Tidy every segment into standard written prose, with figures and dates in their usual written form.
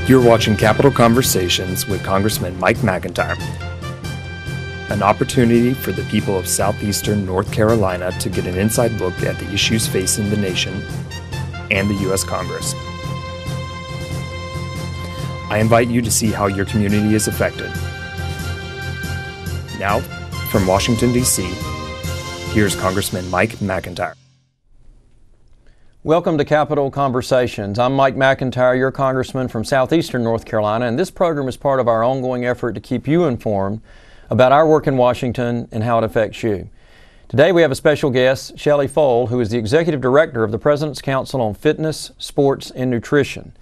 You're watching Capitol Conversations with Congressman Mike McIntyre, an opportunity for the people of southeastern North Carolina to get an inside look at the issues facing the nation and the U.S. Congress. I invite you to see how your community is affected. Now, from Washington, D.C., here's Congressman Mike McIntyre. Welcome to Capitol Conversations. I'm Mike McIntyre, your congressman from southeastern North Carolina, and this program is part of our ongoing effort to keep you informed about our work in Washington and how it affects you. Today we have a special guest, Shelley Fole, who is the Executive Director of the President's Council on Fitness, Sports, and Nutrition.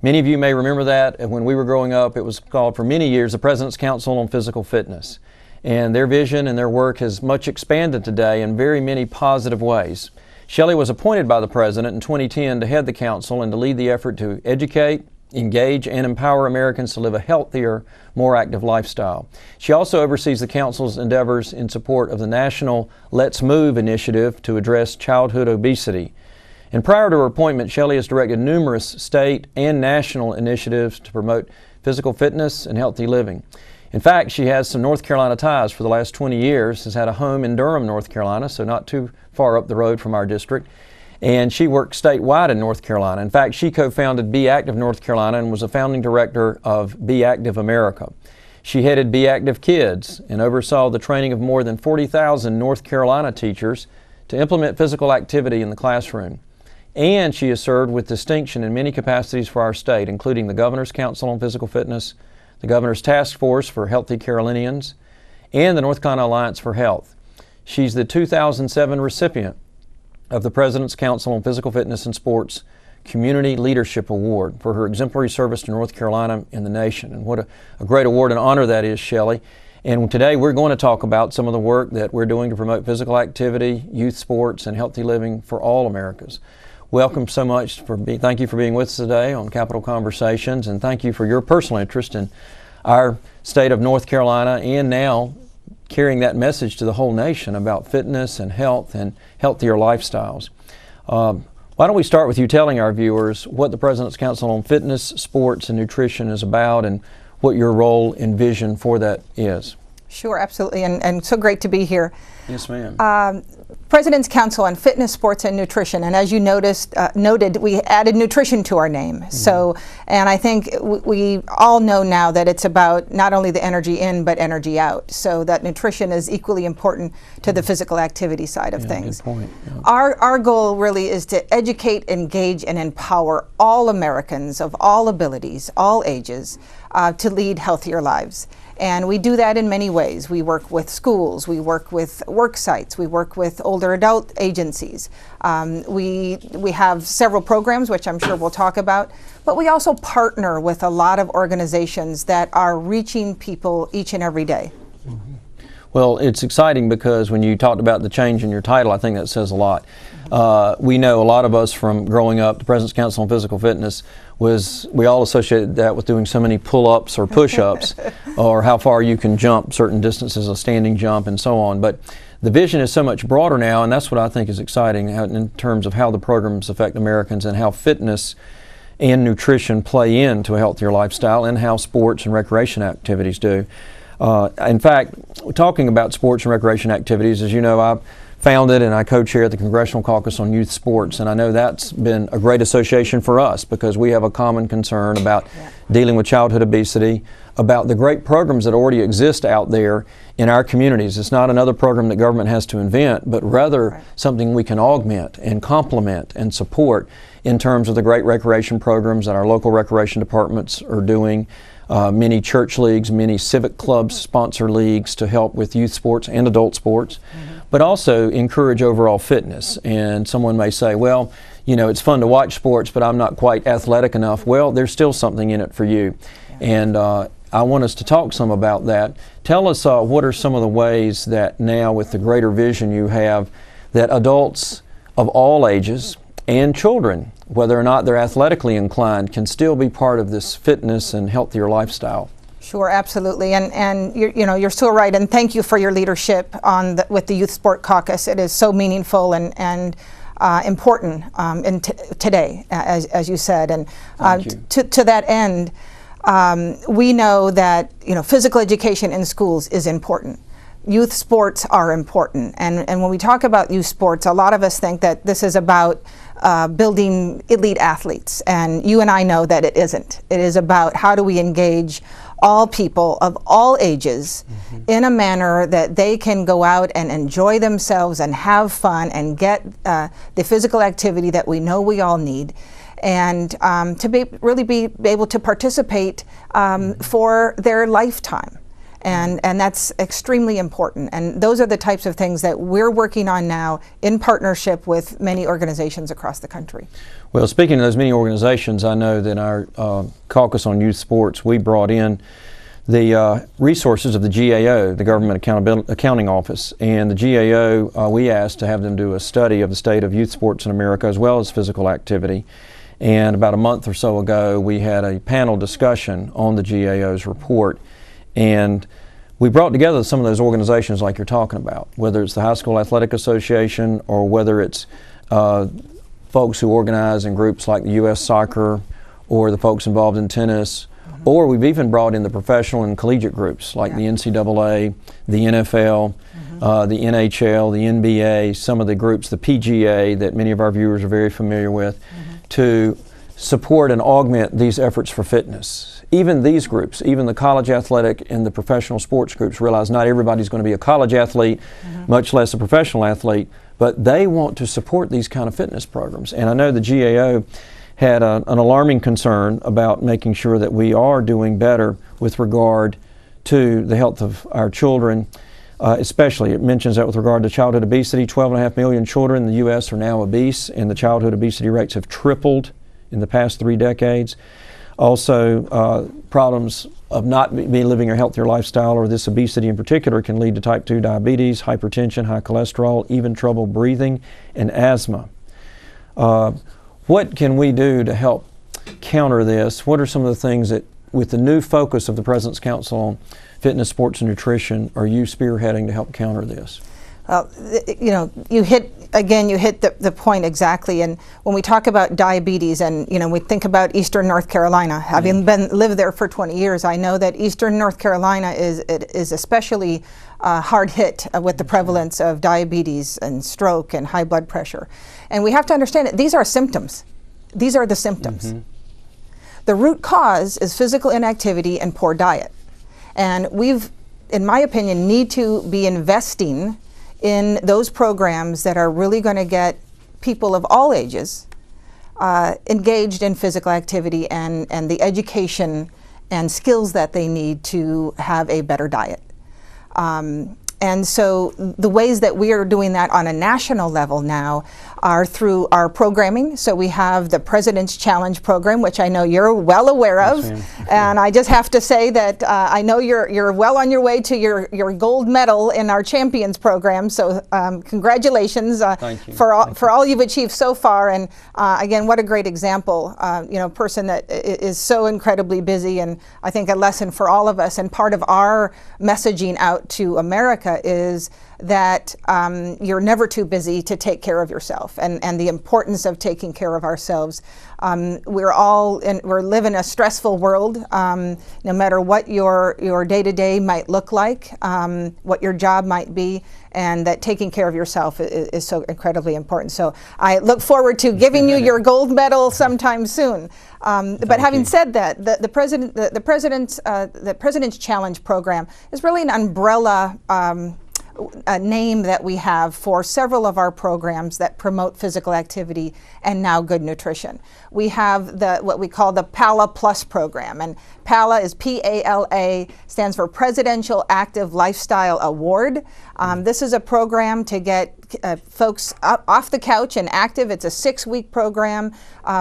Many of you may remember that when we were growing up, it was called for many years the President's Council on Physical Fitness. And their vision and their work has much expanded today in very many positive ways. Shelley was appointed by the President in 2010 to head the Council and to lead the effort to educate, engage, and empower Americans to live a healthier, more active lifestyle. She also oversees the Council's endeavors in support of the national Let's Move initiative to address childhood obesity. And prior to her appointment, Shelley has directed numerous state and national initiatives to promote physical fitness and healthy living. In fact, she has some North Carolina ties for the last 20 years, has had a home in Durham, North Carolina, so not too far up the road from our district, and she works statewide in North Carolina. In fact, she co-founded Be Active North Carolina and was a founding director of Be Active America. She headed Be Active Kids and oversaw the training of more than 40,000 North Carolina teachers to implement physical activity in the classroom. And she has served with distinction in many capacities for our state, including the Governor's Council on Physical Fitness, the Governor's Task Force for Healthy Carolinians, and the North Carolina Alliance for Health. She's the 2007 recipient of the President's Council on Physical Fitness and Sports Community Leadership Award for her exemplary service to North Carolina and the nation. And what a great award and honor that is, Shelley. And today we're going to talk about some of the work that we're doing to promote physical activity, youth sports, and healthy living for all Americans. Welcome so much. Thank you for being with us today on Capitol Conversations, and thank you for your personal interest in our state of North Carolina and now carrying that message to the whole nation about fitness and health and healthier lifestyles. Why don't we start with you telling our viewers what the President's Council on Fitness, Sports, and Nutrition is about and what your role and vision for that is. Sure, absolutely, and so great to be here. Yes, ma'am. President's Council on Fitness, Sports, and Nutrition, and as you noted, we added nutrition to our name. Mm-hmm. So, and I think we all know now that it's about not only the energy in, but energy out. So that nutrition is equally important to the physical activity side of things. Good point. Yeah. Our goal really is to educate, engage, and empower all Americans of all abilities, all ages, to lead healthier lives. And we do that in many ways. We work with schools, we work with work sites, we work with older adult agencies. We have several programs, which I'm sure we'll talk about, but we also partner with a lot of organizations that are reaching people each and every day. Mm-hmm. Well, it's exciting because when you talked about the change in your title, I think that says a lot. We know a lot of us from growing up, the President's Council on Physical Fitness we all associated that with doing so many pull-ups or push-ups or how far you can jump certain distances, a standing jump and so on. But the vision is so much broader now, and that's what I think is exciting in terms of how the programs affect Americans and how fitness and nutrition play into a healthier lifestyle and how sports and recreation activities do. In fact, talking about sports and recreation activities, as you know, I founded and I co-chair the Congressional Caucus on Youth Sports, and I know that's been a great association for us because we have a common concern about dealing with childhood obesity, about the great programs that already exist out there in our communities. It's not another program that government has to invent, but rather something we can augment and complement and support in terms of the great recreation programs that our local recreation departments are doing. Many church leagues, many civic clubs sponsor leagues to help with youth sports and adult sports, but also encourage overall fitness. And someone may say, well, you know, it's fun to watch sports, but I'm not quite athletic enough. Well, there's still something in it for you. And I want us to talk some about that. Tell us what are some of the ways that now with the greater vision you have that adults of all ages and children, whether or not they're athletically inclined, can still be part of this fitness and healthier lifestyle. Sure, absolutely, and you're so right, and thank you for your leadership with the Youth Sport Caucus. It is so meaningful, and important today, as you said. And you. to that end, we know that physical education in schools is important. Youth sports are important, and when we talk about youth sports, a lot of us think that this is about building elite athletes, and you and I know that it isn't. It is about how do we engage all people of all ages in a manner that they can go out and enjoy themselves and have fun and get the physical activity that we know we all need, and to really be able to participate for their lifetime. And that's extremely important. And those are the types of things that we're working on now in partnership with many organizations across the country. Well, speaking of those many organizations, I know that our Caucus on Youth Sports, we brought in the resources of the GAO, the Government Accounting Office. And the GAO, we asked to have them do a study of the state of youth sports in America as well as physical activity. And about a month or so ago, we had a panel discussion on the GAO's report. And we brought together some of those organizations like you're talking about, whether it's the High School Athletic Association or whether it's folks who organize in groups like the U.S. Soccer or the folks involved in tennis, or we've even brought in the professional and collegiate groups like the NCAA, the NFL, the NHL, the NBA, some of the groups, the PGA that many of our viewers are very familiar with, to support and augment these efforts for fitness. Even these groups, even the college athletic and the professional sports groups, realize not everybody's going to be a college athlete, much less a professional athlete, but they want to support these kind of fitness programs. And I know the GAO had an alarming concern about making sure that we are doing better with regard to the health of our children. Especially, it mentions that with regard to childhood obesity, 12.5 million children in the U.S. are now obese, and the childhood obesity rates have tripled in the past 3 decades. Also, problems of not living a healthier lifestyle, or this obesity in particular, can lead to type 2 diabetes, hypertension, high cholesterol, even trouble breathing, and asthma. What can we do to help counter this? What are some of the things that, with the new focus of the President's Council on Fitness, Sports, and Nutrition, are you spearheading to help counter this? Well, you hit the point exactly. And when we talk about diabetes, and we think about Eastern North Carolina, having lived there for 20 years, I know that Eastern North Carolina is especially hard hit with the prevalence of diabetes and stroke and high blood pressure. And we have to understand that these are symptoms. These are the symptoms. The root cause is physical inactivity and poor diet. And we've, in my opinion, need to be investing in those programs that are really going to get people of all ages engaged in physical activity and the education and skills that they need to have a better diet. And so the ways that we are doing that on a national level now are through our programming. So we have the President's Challenge program, which I know you're well aware of. And I just have to say that I know you're well on your way to your gold medal in our Champions program. So congratulations for all you've achieved so far. And again, what a great example. Person that is so incredibly busy, and I think a lesson for all of us. And part of our messaging out to America is that you're never too busy to take care of yourself, and the importance of taking care of ourselves. We're living a stressful world, no matter what your day-to-day might look like, what your job might be, and that taking care of yourself is so incredibly important. So I look forward to giving you your gold medal sometime soon. But having said that, the President's Challenge program is really an umbrella name that we have for several of our programs that promote physical activity and now good nutrition. We have what we call the PALA Plus program, and PALA is P-A-L-A, stands for Presidential Active Lifestyle Award. This is a program to get folks off the couch and active. It's a 6-week program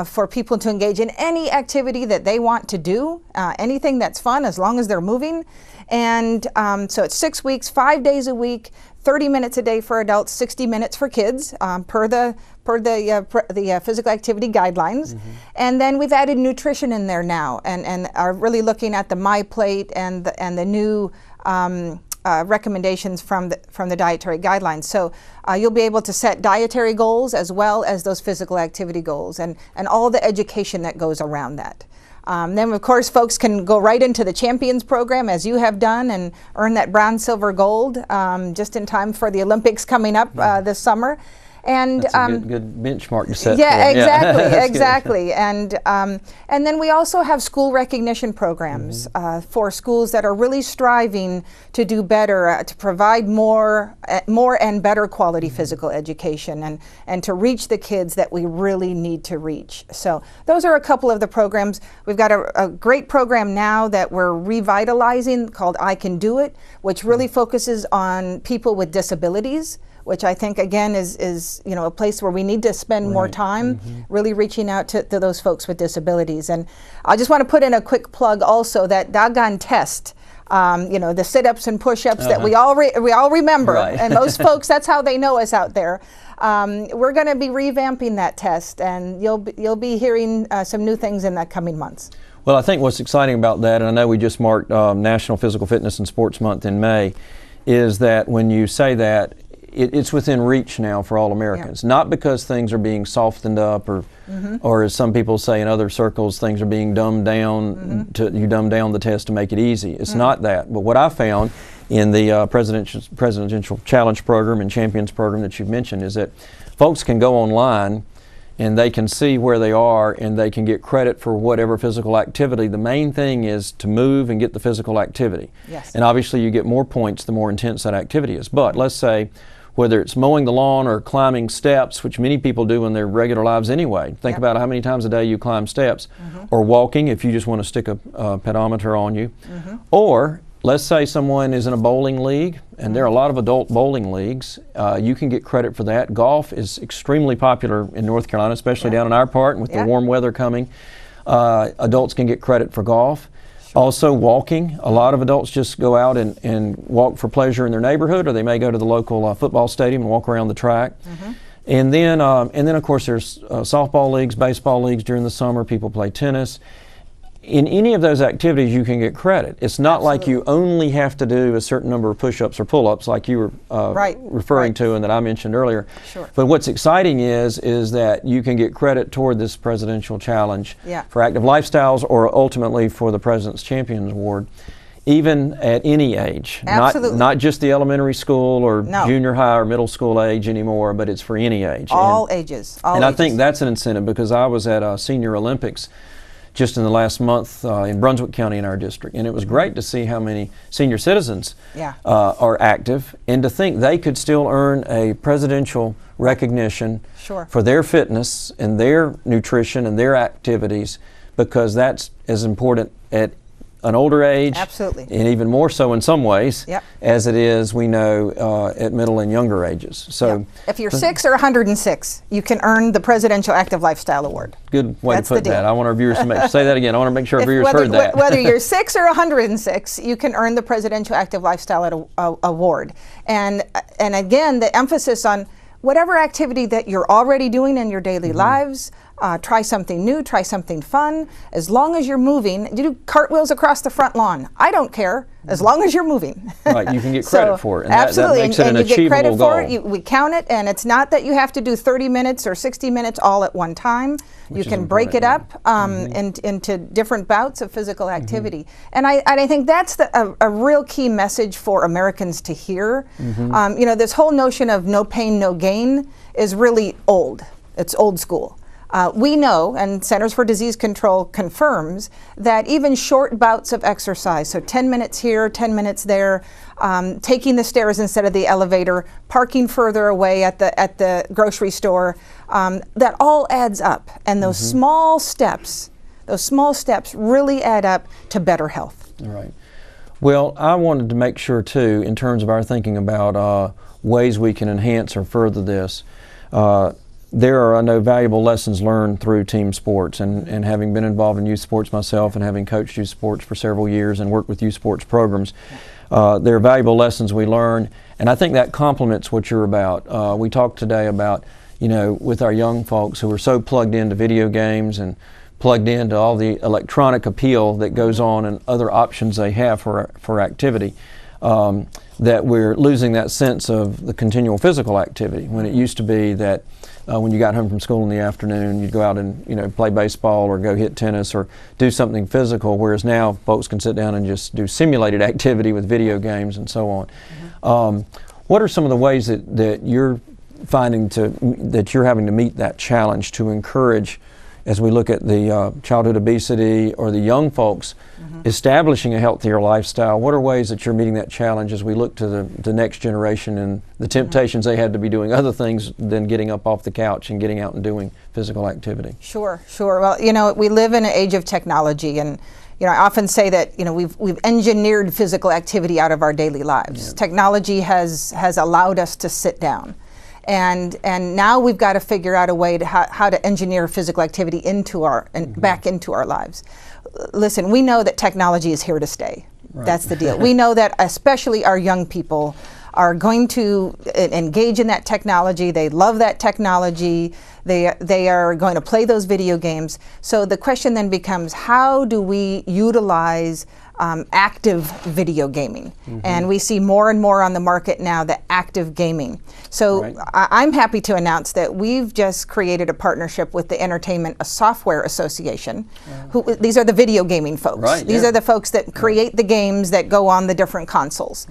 for people to engage in any activity that they want to do, anything that's fun as long as they're moving. And so it's 6 weeks, 5 days a week, 30 minutes a day for adults, 60 minutes for kids, per the physical activity guidelines. And then we've added nutrition in there now, and are really looking at the My Plate and the new recommendations from the dietary guidelines. So you'll be able to set dietary goals as well as those physical activity goals, and all the education that goes around that. Then of course folks can go right into the Champions program, as you have done, and earn that bronze, silver, gold just in time for the Olympics coming up this summer. And that's a good benchmark to set. Yeah, for. exactly, Yeah. exactly. And then we also have school recognition programs for schools that are really striving to do better, to provide more and better quality physical education, and to reach the kids that we really need to reach. So those are a couple of the programs. We've got a great program now that we're revitalizing called I Can Do It, which really focuses on people with disabilities, which I think again is a place where we need to spend more time really reaching out to those folks with disabilities. And I just want to put in a quick plug also, that doggone test, the sit-ups and push-ups that we all remember, and most folks, that's how they know us out there. We're going to be revamping that test, and you'll be hearing some new things in the coming months. Well, I think what's exciting about that, and I know we just marked National Physical Fitness and Sports Month in May, is that when you say that, it's within reach now for all Americans. Yeah. Not because things are being softened up, or as some people say in other circles, things are being dumbed down. You dumb down the test to make it easy. It's not that. But what I found in the Presidential Challenge Program and Champions Program that you've mentioned is that folks can go online and they can see where they are, and they can get credit for whatever physical activity. The main thing is to move and get the physical activity. Yes. And obviously you get more points the more intense that activity is. But let's say whether it's mowing the lawn or climbing steps, which many people do in their regular lives anyway. Think about how many times a day you climb steps, or walking if you just want to stick a pedometer on you. Or let's say someone is in a bowling league, and there are a lot of adult bowling leagues. You can get credit for that. Golf is extremely popular in North Carolina, especially down in our part, and with the warm weather coming. Adults can get credit for golf. Also walking. A lot of adults just go out and walk for pleasure in their neighborhood, or they may go to the local football stadium and walk around the track. And then of course there's softball leagues, baseball leagues during the summer. People play tennis. In any of those activities you can get credit. It's not like you only have to do a certain number of push-ups or pull-ups like you were referring to and that I mentioned earlier. But what's exciting is that you can get credit toward this presidential challenge for active lifestyles, or ultimately for the President's Champions Award, even at any age. Not just the elementary school or junior high or middle school age anymore, but it's for any age. All ages. And I think that's an incentive, because I was at Senior Olympics just in the last month in Brunswick County in our district, and it was great to see how many senior citizens are active, and to think they could still earn a presidential recognition for their fitness and their nutrition and their activities, because that's as important at an older age, and even more so in some ways, as it is, we know, at middle and younger ages. So, if you're 6 or 106, you can earn the Presidential Active Lifestyle Award. Good way to put that. I want our viewers to say that again. I want to make sure our viewers heard that. Whether you're 6 or 106, you can earn the Presidential Active Lifestyle Award. And again, the emphasis on whatever activity that you're already doing in your daily lives. Try something new, try something fun. As long as you're moving, you do cartwheels across the front lawn. I don't care, as long as you're moving. Right, you can get credit for it. And absolutely, that makes it an achievable you get credit goal. for it. We count it, and it's not that you have to do 30 minutes or 60 minutes all at one time. You can break it up into different bouts of physical activity. And I think that's a real key message for Americans to hear. This whole notion of no pain, no gain is really old. It's old school. We know, and Centers for Disease Control confirms, that even short bouts of exercise, so 10 minutes here, 10 minutes there, taking the stairs instead of the elevator, parking further away at the grocery store, that all adds up. And those small steps really add up to better health. All right. Well, I wanted to make sure too, in terms of our thinking about ways we can enhance or further this, there are, I know, valuable lessons learned through team sports, and having been involved in youth sports myself and having coached youth sports for several years and worked with youth sports programs, there are valuable lessons we learn, and I think that complements what you're about. We talked today about, with our young folks who are so plugged into video games and plugged into all the electronic appeal that goes on and other options they have for activity. that we're losing that sense of the continual physical activity. When it used to be that when you got home from school in the afternoon, you'd go out and play baseball or go hit tennis or do something physical, whereas now folks can sit down and just do simulated activity with video games and so on. What are some of the ways that you're finding that you're having to meet that challenge to encourage, as we look at the childhood obesity or the young folks establishing a healthier lifestyle? What are ways that you're meeting that challenge as we look to the next generation and the temptations they had to be doing other things than getting up off the couch and getting out and doing physical activity? Sure. Well, we live in an age of technology, and I often say that we've engineered physical activity out of our daily lives. Technology has allowed us to sit down. And now we've got to figure out a way to how to engineer physical activity back into our lives. Listen, we know that technology is here to stay. Right. That's the deal. We know that especially our young people are going to engage in that technology. They love that technology. They are going to play those video games. So the question then becomes, how do we utilize active video gaming? And we see more and more on the market now, the active gaming. So I'm happy to announce that we've just created a partnership with the Entertainment Software Association. These are the video gaming folks. These are the folks that create the games that go on the different consoles.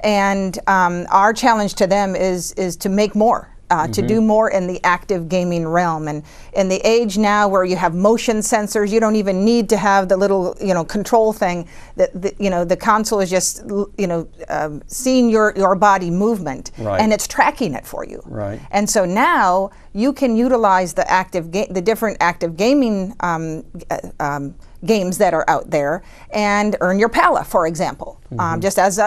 And our challenge to them is to make more. To do more in the active gaming realm. And in the age now where you have motion sensors, you don't even need to have the little control thing. The console is just seeing your body movement, and it's tracking it for you. And so now you can utilize the different active gaming games that are out there and earn your pala, for example, just as a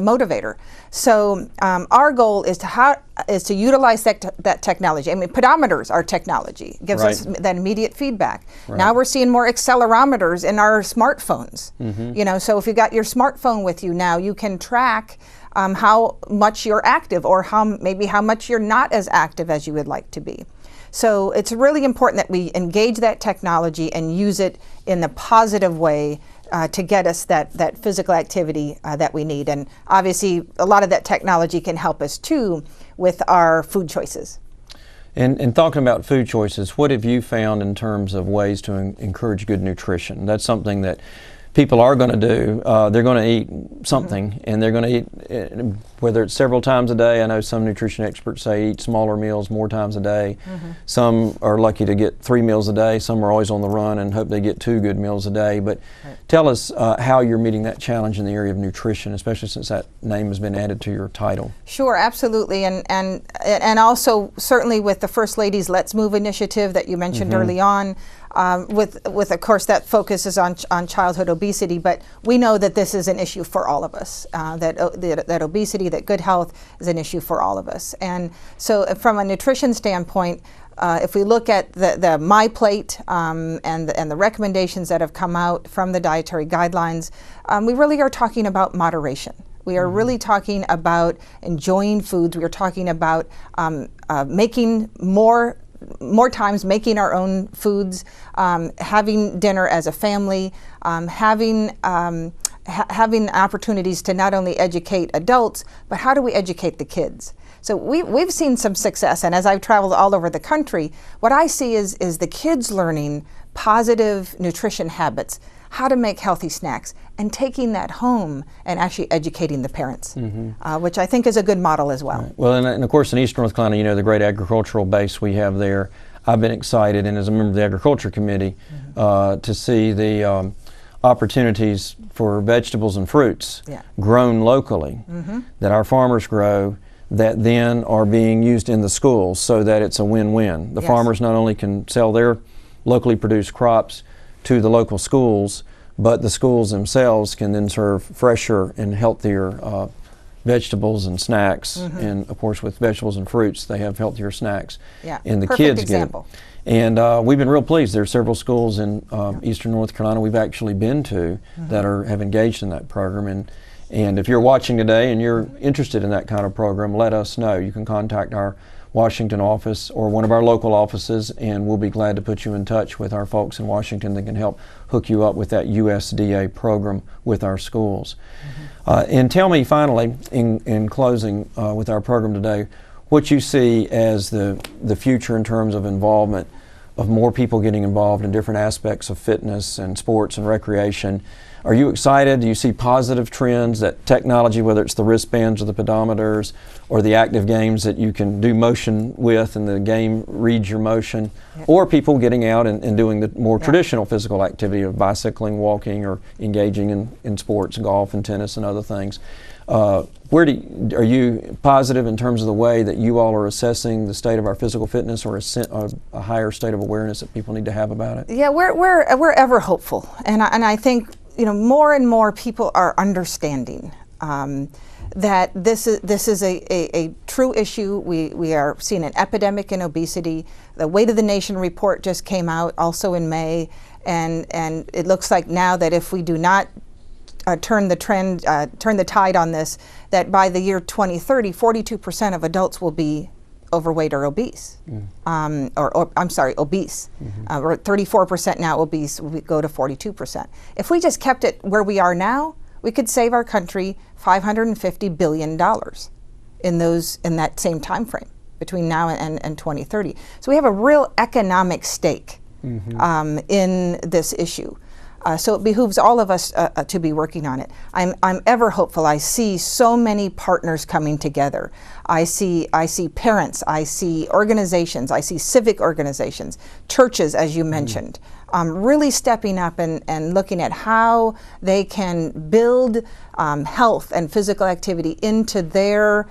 motivator. So our goal is to utilize that technology. I mean, pedometers are technology. It gives us that immediate feedback. Now we're seeing more accelerometers in our smartphones. So if you got your smartphone with you now, you can track how much you're active, or maybe how much you're not as active as you would like to be. So it's really important that we engage that technology and use it in the positive way to get us that physical activity that we need. And obviously, a lot of that technology can help us too with our food choices. And talking about food choices, what have you found in terms of ways to encourage good nutrition? That's something that people are going to do. They're going to eat something, and they're going to eat, whether it's several times a day. I know some nutrition experts say eat smaller meals more times a day. Some are lucky to get 3 meals a day. Some are always on the run and hope they get 2 good meals a day. But tell us how you're meeting that challenge in the area of nutrition, especially since that name has been added to your title. Sure, absolutely, and also certainly with the First Lady's Let's Move initiative that you mentioned early on. With of course that focuses on childhood obesity, but we know that this is an issue for all of us. That obesity, that good health is an issue for all of us. And so, from a nutrition standpoint, if we look at the My Plate and the recommendations that have come out from the dietary guidelines, we really are talking about moderation. We are really talking about enjoying foods. We are talking about making more times making our own foods, having dinner as a family, having opportunities to not only educate adults, but how do we educate the kids? So we've seen some success, and as I've traveled all over the country, what I see is the kids learning positive nutrition habits, how to make healthy snacks, and taking that home and actually educating the parents, which I think is a good model as well. Well, and of course in Eastern North Carolina, the great agricultural base we have there, I've been excited, and as a member of the Agriculture Committee, to see the opportunities for vegetables and fruits grown locally, that our farmers grow, that then are being used in the schools, so that it's a win-win. The farmers not only can sell their locally produced crops to the local schools, but the schools themselves can then serve fresher and healthier vegetables and snacks. And of course with vegetables and fruits, they have healthier snacks. And the kids example. Get it. And we've been real pleased. There are several schools in Eastern North Carolina we've actually been to that have engaged in that program. And if you're watching today and you're interested in that kind of program, let us know. You can contact our Washington office or one of our local offices, and we'll be glad to put you in touch with our folks in Washington that can help hook you up with that USDA program with our schools. And tell me finally, in closing with our program today, what you see as the future in terms of involvement of more people getting involved in different aspects of fitness and sports and recreation. Are you excited? Do you see positive trends that technology, whether it's the wristbands or the pedometers or the active games that you can do motion with and the game reads your motion, or people getting out and doing the more traditional physical activity of bicycling, walking, or engaging in sports, golf and tennis and other things? Are you positive in terms of the way that you all are assessing the state of our physical fitness, or a higher state of awareness that people need to have about it? Yeah, we're ever hopeful, and I think more and more people are understanding that this is a true issue. We are seeing an epidemic in obesity. The Weight of the Nation report just came out also in May, and it looks like now that if we do not turn the tide on this, that by the year 2030, 42% of adults will be overweight or obese, or I'm sorry, obese. We're at 34% now obese, we go to 42%. If we just kept it where we are now, we could save our country $550 billion in that same time frame between now and 2030. So we have a real economic stake in this issue. So it behooves all of us to be working on it. I'm ever hopeful. I see so many partners coming together. I see parents, I see organizations, I see civic organizations, churches, as you mentioned, really stepping up and looking at how they can build health and physical activity into their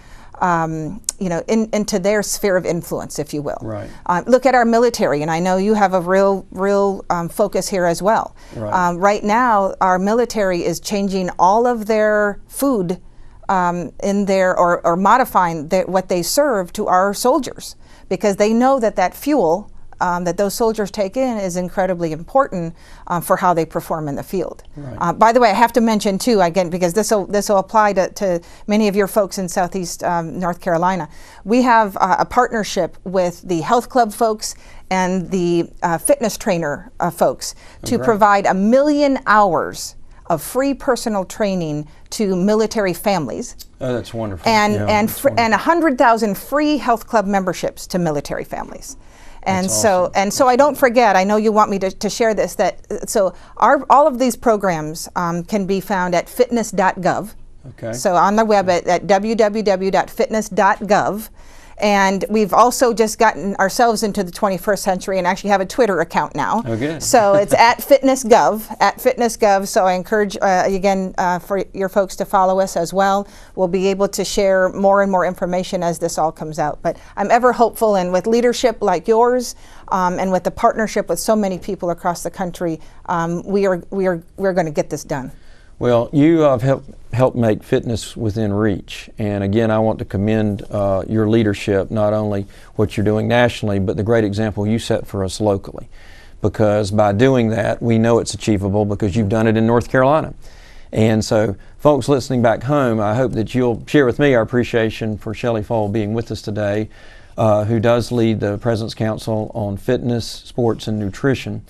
into their sphere of influence, if you will. Right. Look at our military, and I know you have a real focus here as well. Right. Right now, our military is changing all of their food in their, or modifying what they serve to our soldiers, because they know that fuel that those soldiers take in is incredibly important for how they perform in the field. Right. By the way, I have to mention too, again, because this will apply to many of your folks in Southeast North Carolina. We have a partnership with the health club folks and the fitness trainer folks to provide 1 million hours of free personal training to military families. Oh, that's wonderful. And 100,000 free health club memberships to military families. And so I don't forget, I know you want me to share this, so all of these programs can be found at fitness.gov. Okay. So on the web at www.fitness.gov. And we've also just gotten ourselves into the 21st century and actually have a Twitter account now. Oh, good. So it's at fitness.gov. So I encourage, again, for your folks to follow us as well. We'll be able to share more and more information as this all comes out. But I'm ever hopeful, and with leadership like yours, and with the partnership with so many people across the country, we're going to get this done. Well, you have helped make fitness within reach. And again, I want to commend your leadership, not only what you're doing nationally, but the great example you set for us locally. Because by doing that, we know it's achievable because you've done it in North Carolina. And so, folks listening back home, I hope that you'll share with me our appreciation for Shelley Fole being with us today, who does lead the President's Council on Fitness, Sports, and Nutrition,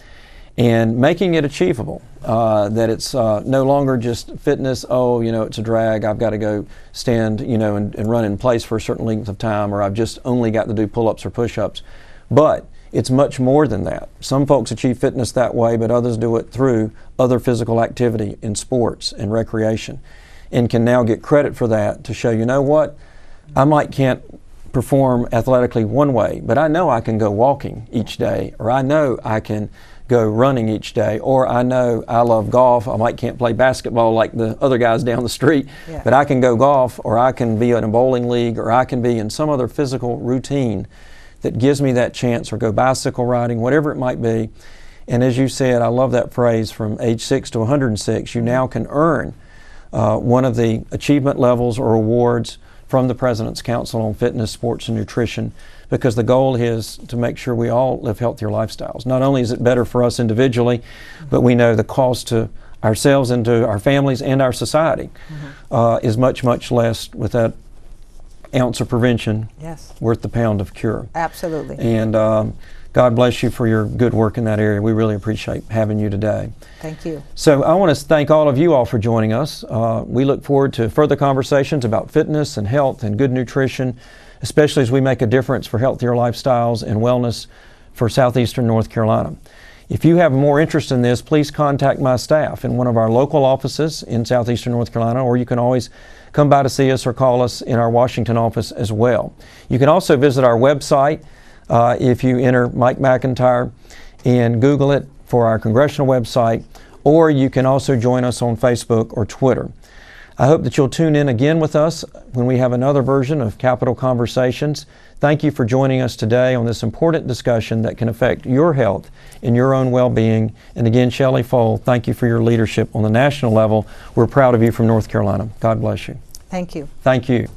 and making it achievable. That it's no longer just fitness, it's a drag, I've got to go stand, and run in place for a certain length of time, or I've just only got to do pull-ups or push-ups. But it's much more than that. Some folks achieve fitness that way, but others do it through other physical activity in sports and recreation, and can now get credit for that to show, I can't perform athletically one way, but I know I can go walking each day, or I know I can go running each day, or I know I love golf. I can't play basketball like the other guys down the street, but I can go golf, or I can be in a bowling league, or I can be in some other physical routine that gives me that chance, or go bicycle riding, whatever it might be. And as you said, I love that phrase, from age 6 to 106, you now can earn one of the achievement levels or awards from the President's Council on Fitness, Sports, and Nutrition, because the goal is to make sure we all live healthier lifestyles. Not only is it better for us individually, but we know the cost to ourselves and to our families and our society is much, much less with that ounce of prevention Yes. worth the pound of cure. Absolutely. And God bless you for your good work in that area. We really appreciate having you today. Thank you. So I want to thank all of you all for joining us. We look forward to further conversations about fitness and health and good nutrition, especially as we make a difference for healthier lifestyles and wellness for southeastern North Carolina. If you have more interest in this, please contact my staff in one of our local offices in southeastern North Carolina, or you can always come by to see us or call us in our Washington office as well. You can also visit our website if you enter Mike McIntyre and Google it for our congressional website, or you can also join us on Facebook or Twitter. I hope that you'll tune in again with us when we have another version of Capital Conversations. Thank you for joining us today on this important discussion that can affect your health and your own well-being. And again, Shelley Fole, thank you for your leadership on the national level. We're proud of you from North Carolina. God bless you. Thank you. Thank you.